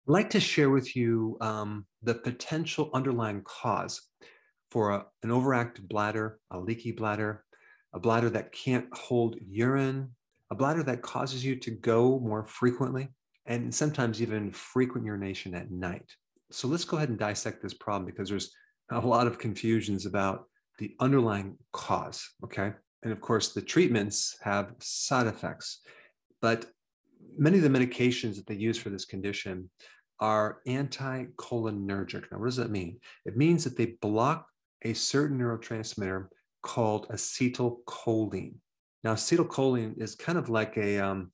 I'd like to share with you the potential underlying cause for an overactive bladder, a leaky bladder, a bladder that can't hold urine, a bladder that causes you to go more frequently, and sometimes even frequent urination at night. So let's go ahead and dissect this problem because there's a lot of confusions about the underlying cause, okay? And of course, the treatments have side effects, but many of the medications that they use for this condition are anticholinergic. Now, what does that mean? It means that they block a certain neurotransmitter called acetylcholine. Now, acetylcholine is kind of like a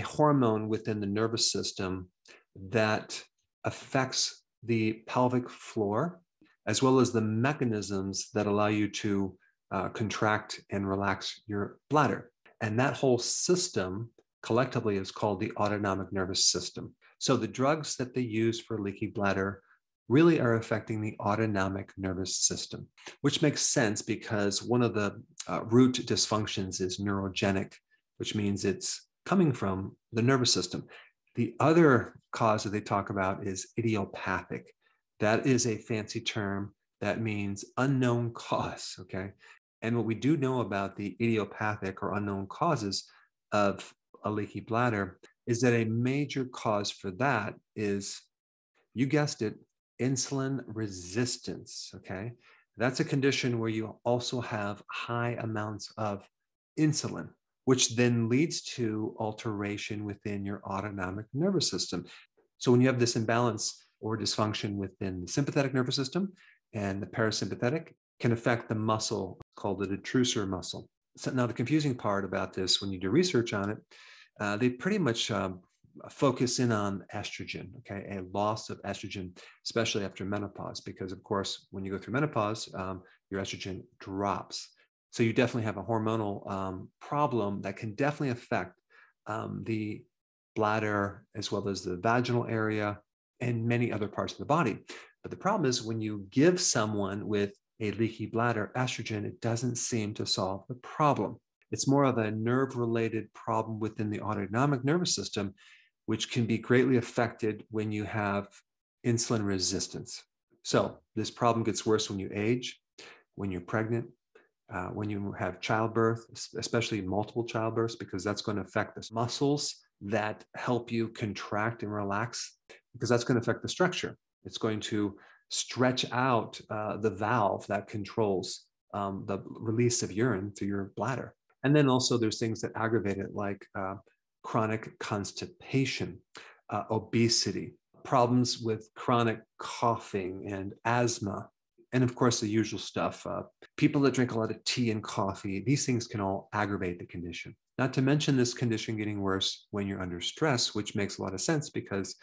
hormone within the nervous system that affects the pelvic floor, as well as the mechanisms that allow you to contract and relax your bladder. And that whole system collectively is called the autonomic nervous system. So the drugs that they use for leaky bladder really are affecting the autonomic nervous system, which makes sense because one of the root dysfunctions is neurogenic, which means it's coming from the nervous system. The other cause that they talk about is idiopathic. That is a fancy term that means unknown cause, okay? And what we do know about the idiopathic or unknown causes of a leaky bladder is that a major cause for that is, you guessed it, insulin resistance, okay? That's a condition where you also have high amounts of insulin, which then leads to alteration within your autonomic nervous system. So when you have this imbalance or dysfunction within the sympathetic nervous system and the parasympathetic, can affect the muscle called the detrusor muscle. So now the confusing part about this, when you do research on it, they pretty much focus in on estrogen, okay, a loss of estrogen, especially after menopause, because of course, when you go through menopause, your estrogen drops. So you definitely have a hormonal problem that can definitely affect the bladder as well as the vaginal area and many other parts of the body. But the problem is when you give someone with a leaky bladder estrogen, it doesn't seem to solve the problem. It's more of a nerve-related problem within the autonomic nervous system, which can be greatly affected when you have insulin resistance. So this problem gets worse when you age, when you're pregnant, when you have childbirth, especially multiple childbirths, because that's going to affect the muscles that help you contract and relax, because that's going to affect the structure. It's going to stretch out the valve that controls the release of urine through your bladder. And then also there's things that aggravate it, like chronic constipation, obesity, problems with chronic coughing and asthma, and of course the usual stuff. People that drink a lot of tea and coffee, these things can all aggravate the condition. Not to mention this condition getting worse when you're under stress, which makes a lot of sense because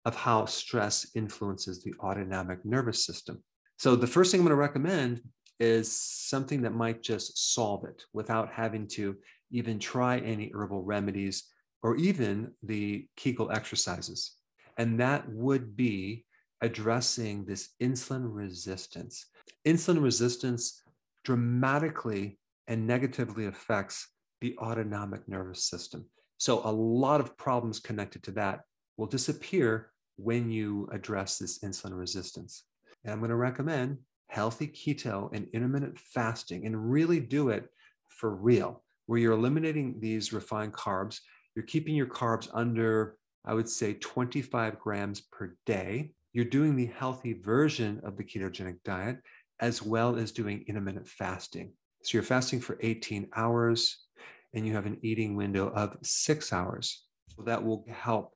of how stress influences the autonomic nervous system. So the first thing I'm going to recommend is something that might just solve it without having to even try any herbal remedies or even the Kegel exercises. And that would be addressing this insulin resistance. Insulin resistance dramatically and negatively affects the autonomic nervous system. So a lot of problems connected to that will disappear when you address this insulin resistance. And I'm going to recommend healthy keto and intermittent fasting, and really do it for real, where you're eliminating these refined carbs. You're keeping your carbs under, I would say, 25 grams per day. You're doing the healthy version of the ketogenic diet, as well as doing intermittent fasting. So you're fasting for 18 hours and you have an eating window of 6 hours. So that will help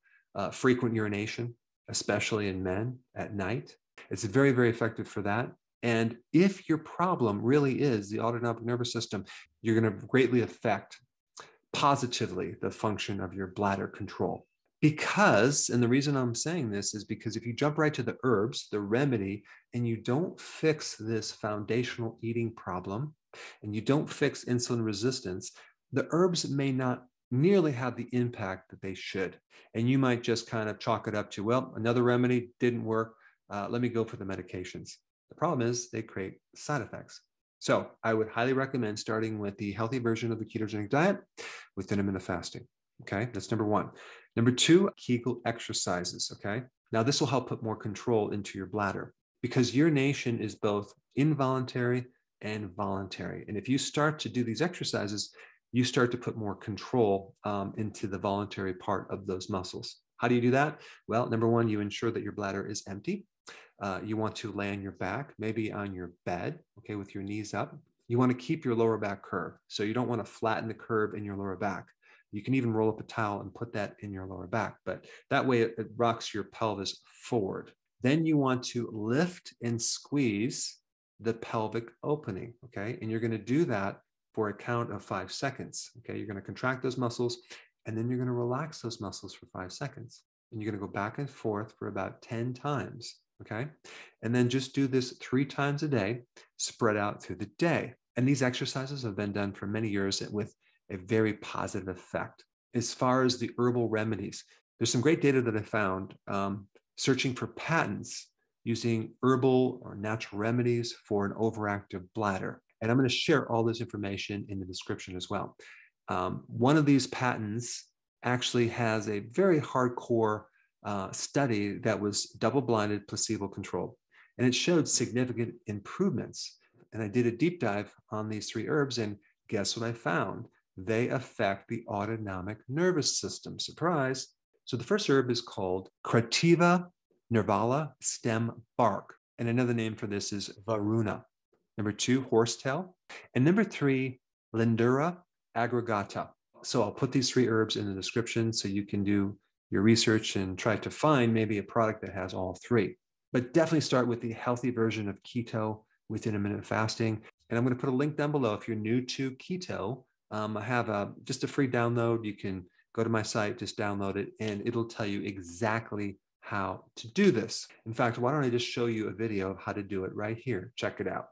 frequent urination, especially in men at night. It's very, very effective for that. And if your problem really is the autonomic nervous system, you're going to greatly affect positively the function of your bladder control. Because, and the reason I'm saying this is because if you jump right to the herbs, the remedy, and you don't fix this foundational eating problem, and you don't fix insulin resistance, the herbs may not nearly have the impact that they should. And you might just kind of chalk it up to, well, another remedy didn't work. Let me go for the medications. The problem is they create side effects. So I would highly recommend starting with the healthy version of the ketogenic diet with intermittent fasting. Okay, that's number one. Number two, Kegel exercises, okay? Now, this will help put more control into your bladder because urination is both involuntary and voluntary. And if you start to do these exercises, you start to put more control into the voluntary part of those muscles. How do you do that? Well, number one, you ensure that your bladder is empty. You want to lay on your back, maybe on your bed, okay, with your knees up. You want to keep your lower back curved. So you don't want to flatten the curve in your lower back. You can even roll up a towel and put that in your lower back, but that way it rocks your pelvis forward. Then you want to lift and squeeze the pelvic opening, okay? And you're going to do that for a count of 5 seconds, okay? You're going to contract those muscles, and then you're going to relax those muscles for 5 seconds. And you're going to go back and forth for about 10 times, okay? And then just do this 3 times a day, spread out through the day. And these exercises have been done for many years with a very positive effect. As far as the herbal remedies, there's some great data that I found searching for patents using herbal or natural remedies for an overactive bladder. And I'm going to share all this information in the description as well. One of these patents actually has a very hardcore study that was double-blinded, placebo-controlled, and it showed significant improvements. And I did a deep dive on these 3 herbs, and guess what I found? They affect the autonomic nervous system. Surprise. So the first herb is called Creativa nervala stem bark. And another name for this is Varuna. Number 2, horsetail. And number 3, Lindura aggregata. So I'll put these 3 herbs in the description so you can do your research and try to find maybe a product that has all 3. But definitely start with the healthy version of keto with intermittent fasting. And I'm going to put a link down below if you're new to keto. I have just a free download. You can go to my site, just download it, and it'll tell you exactly how to do this. In fact, why don't I just show you a video of how to do it right here? Check it out.